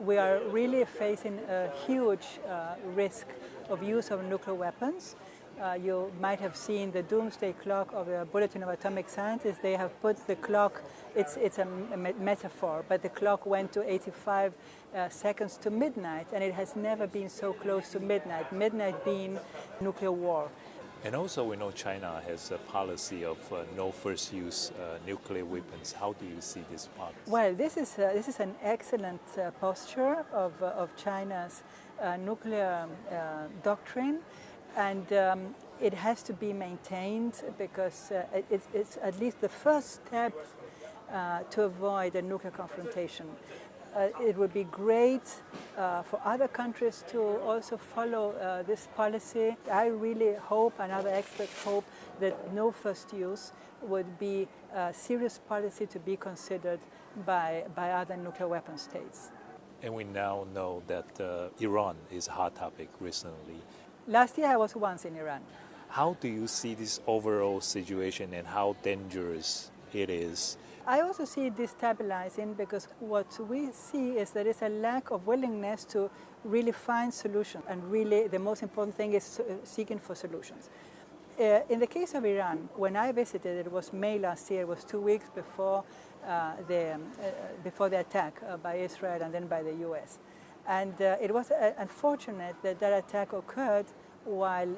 we are really facing a huge risk of use of nuclear weapons. You might have seen the doomsday clock of the Bulletin of Atomic Scientists. They have put the clock, it's a metaphor, but the clock went to 85 seconds to midnight, and it has never been so close to midnight, midnight being nuclear war. And also we know China has a policy of no first use nuclear weapons. How do you see this policy? Well, this is an excellent posture of China's nuclear doctrine. And it has to be maintained because it's at least the first step to avoid a nuclear confrontation. It would be great for other countries to also follow this policy. I really hope, and other experts hope, that no first use would be a serious policy to be considered by other nuclear weapon states. And we now know that Iran is a hot topic recently. Last year I was once in Iran. How do you see this overall situation and how dangerous it is? I also see it destabilizing because what we see is there is a lack of willingness to really find solutions, and really the most important thing is seeking for solutions. In the case of Iran, when I visited, it was May last year, it was 2 weeks before the attack by Israel and then by the US. And it was unfortunate that that attack occurred while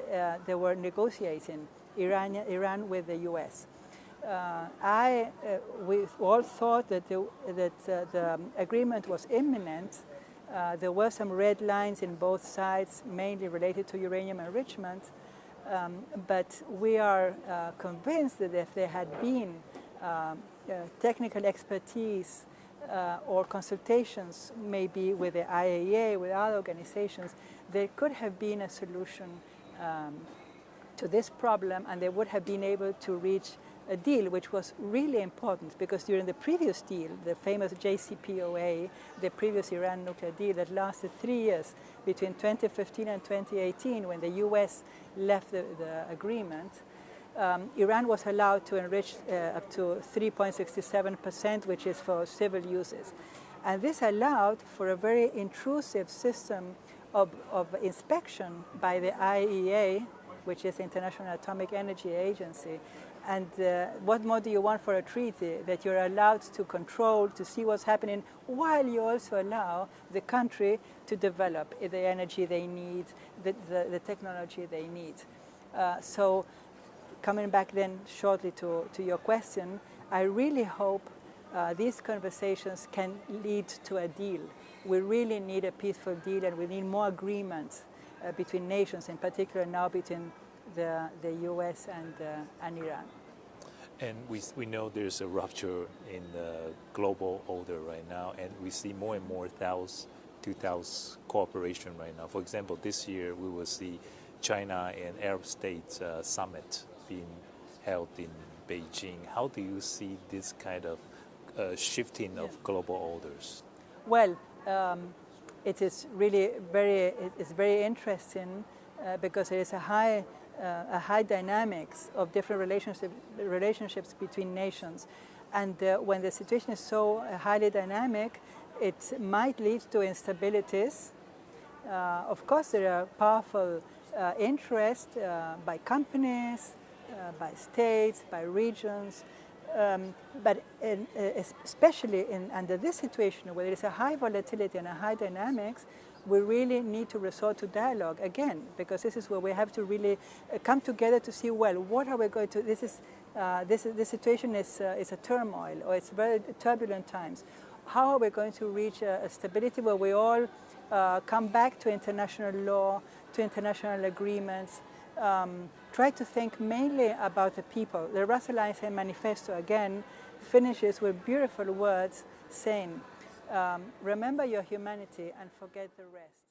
they were negotiating Iran with the US. We all thought that the agreement was imminent. There were some red lines in both sides, mainly related to uranium enrichment. But we are convinced that if there had been technical expertise or consultations maybe with the IAEA, with other organizations, there could have been a solution to this problem, and they would have been able to reach a deal, which was really important because during the previous deal, the famous JCPOA, the previous Iran nuclear deal that lasted 3 years between 2015 and 2018, when the US left the agreement, Iran was allowed to enrich up to 3.67%, which is for civil uses. And this allowed for a very intrusive system of inspection by the IAEA, which is the International Atomic Energy Agency. And what more do you want for a treaty that you're allowed to control, to see what's happening, while you also allow the country to develop the energy they need, the technology they need. So coming back then shortly to your question, I really hope these conversations can lead to a deal. We really need a peaceful deal, and we need more agreements between nations, in particular now between the US and Iran. And we know there's a rupture in the global order right now, and we see more and more two-thousand cooperation right now. For example, this year we will see China and Arab states summit being held in Beijing. How do you see this kind of shifting of global orders? Well, it is really very interesting because there is a high dynamics of different relationships between nations, and when the situation is so highly dynamic, it might lead to instabilities. Of course, there are powerful interests by companies, by states, by regions, but especially under this situation where there is a high volatility and a high dynamics, we really need to resort to dialogue again, because this is where we have to really come together to see, well, what are we going to, this situation is a turmoil, or it's very turbulent times. How are we going to reach a stability where we all come back to international law, to international agreements, try to think mainly about the people. The Russell Einstein Manifesto, again, finishes with beautiful words saying, remember your humanity and forget the rest.